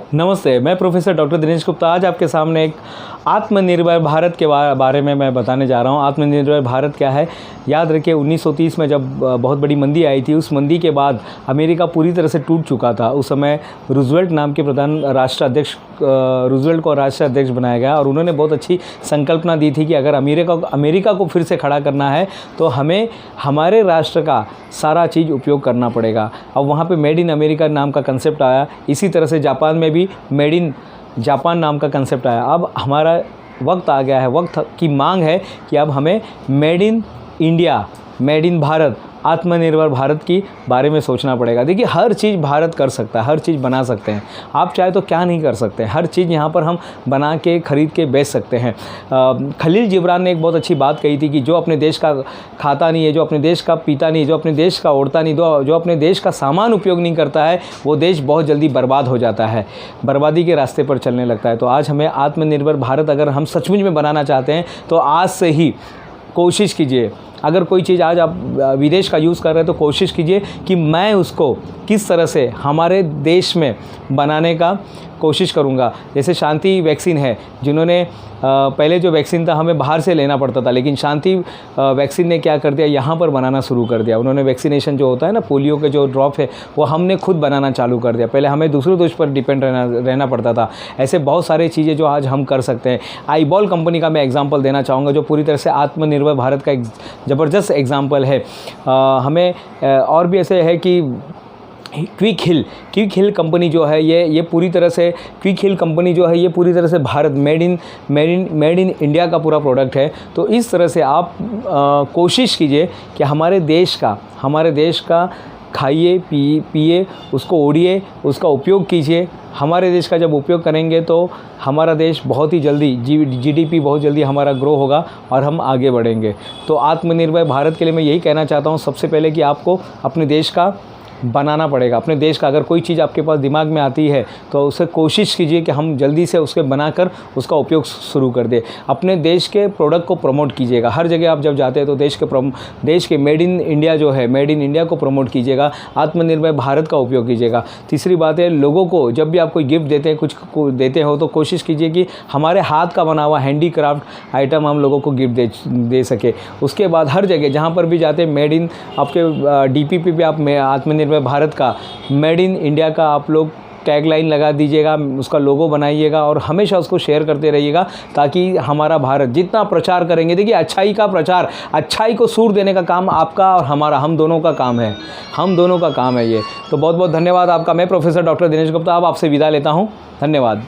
नमस्ते, मैं professor doctor Dinesh Gupta आज आपके सामने एक आत्मनिर्भर भारत के बारे में मैं बताने जा रहा हूँ। आत्मनिर्भर भारत क्या है? याद रखिए 1930 में जब बहुत बड़ी मंदी आई थी, उस मंदी के बाद अमेरिका पूरी तरह से टूट चुका था। उस समय रूजवेल्ट नाम के राष्ट्राध्यक्ष रूजवेल्ट को राष्ट्राध्यक्ष बनाया गया और उन्होंने बहुत अच्छी संकल्पना दी थी कि अगर अमेरिका को फिर से खड़ा करना है तो हमें हमारे राष्ट्र का सारा चीज़ उपयोग करना पड़ेगा। अब वहाँ पे मेड इन अमेरिका नाम का कंसेप्ट आया। इसी तरह से जापान में भी मेड इन जापान नाम का कंसेप्ट आया। अब हमारा वक्त आ गया है, वक्त की मांग है कि अब हमें made in India, made in Bharat, आत्मनिर्भर भारत की बारे में सोचना पड़ेगा। देखिए, हर चीज़ भारत कर सकता है, हर चीज़ बना सकते हैं। आप चाहे तो क्या नहीं कर सकते, हर चीज़ यहाँ पर हम बना के ख़रीद के बेच सकते हैं। खलील जिब्रान ने एक बहुत अच्छी बात कही थी कि जो अपने देश का खाता नहीं है, जो अपने देश का पीता नहीं, जो अपने देश का ओढ़ता नहीं, जो अपने देश का सामान उपयोग नहीं करता है, वो देश बहुत जल्दी बर्बाद हो जाता है, बर्बादी के रास्ते पर चलने लगता है। तो आज हमें आत्मनिर्भर भारत अगर हम सचमुच में बनाना चाहते हैं तो आज से ही कोशिश कीजिए। अगर कोई चीज़ आज आप विदेश का यूज़ कर रहे हैं तो कोशिश कीजिए कि मैं उसको किस तरह से हमारे देश में बनाने का कोशिश करूँगा। जैसे शांति वैक्सीन है, जिन्होंने पहले जो वैक्सीन था हमें बाहर से लेना पड़ता था, लेकिन शांति वैक्सीन ने क्या कर दिया, यहाँ पर बनाना शुरू कर दिया। उन्होंने वैक्सीनेशन जो होता है ना, पोलियो के जो ड्रॉप है वो हमने खुद बनाना चालू कर दिया। पहले हमें दूसरे देश पर डिपेंड रहना पड़ता था। ऐसे बहुत सारी चीज़ें जो आज हम कर सकते हैं। आईबॉल कंपनी का मैं एग्जाम्पल देना चाहूँगा, जो पूरी तरह से आत्मनिर्भर भारत का एक ज़बरदस्त एग्जाम्पल है। हमें और भी ऐसे है कि क्विक हिल कंपनी जो है ये पूरी तरह से क्विक हिल कंपनी जो है ये पूरी तरह से भारत मेड इन इंडिया का पूरा प्रोडक्ट है। तो इस तरह से आप कोशिश कीजिए कि हमारे देश का खाइए, पिए, उसको ओढ़िए, उसका उपयोग कीजिए। हमारे देश का जब उपयोग करेंगे तो हमारा देश बहुत ही जल्दी जीडीपी बहुत जल्दी हमारा ग्रो होगा और हम आगे बढ़ेंगे। तो आत्मनिर्भर भारत के लिए मैं यही कहना चाहता हूँ, सबसे पहले कि आपको अपने देश का बनाना पड़ेगा। अपने देश का अगर कोई चीज़ आपके पास दिमाग में आती है तो उसे कोशिश कीजिए कि हम जल्दी से उसके बनाकर उसका उपयोग शुरू कर दें। अपने देश के प्रोडक्ट को प्रमोट कीजिएगा। हर जगह आप जब जाते हैं तो देश के मेड इन इंडिया जो है, मेड इन इंडिया को प्रमोट कीजिएगा। आत्मनिर्भर भारत का उपयोग कीजिएगा। तीसरी बात है, लोगों को जब भी आप कोई गिफ्ट देते हैं, कुछ देते हो, तो कोशिश कीजिए कि हमारे हाथ का बना हुआ हैंडीक्राफ्ट आइटम हम लोगों को गिफ्ट दे सके। उसके बाद हर जगह जहाँ पर भी जाते हैं मेड इन, आपके डीपीपी पे आप आत्मनिर्भर भारत का, मेड इन इंडिया का आप लोग टैगलाइन लगा दीजिएगा, उसका लोगो बनाइएगा और हमेशा उसको शेयर करते रहिएगा, ताकि हमारा भारत जितना प्रचार करेंगे, देखिए अच्छाई का प्रचार, अच्छाई को सूर देने का काम आपका और हमारा, हम दोनों का काम है, हम दोनों का काम है ये। तो बहुत बहुत धन्यवाद आपका। मैं प्रोफेसर डॉक्टर दिनेश गुप्ता अब आपसे विदा लेता हूँ। धन्यवाद।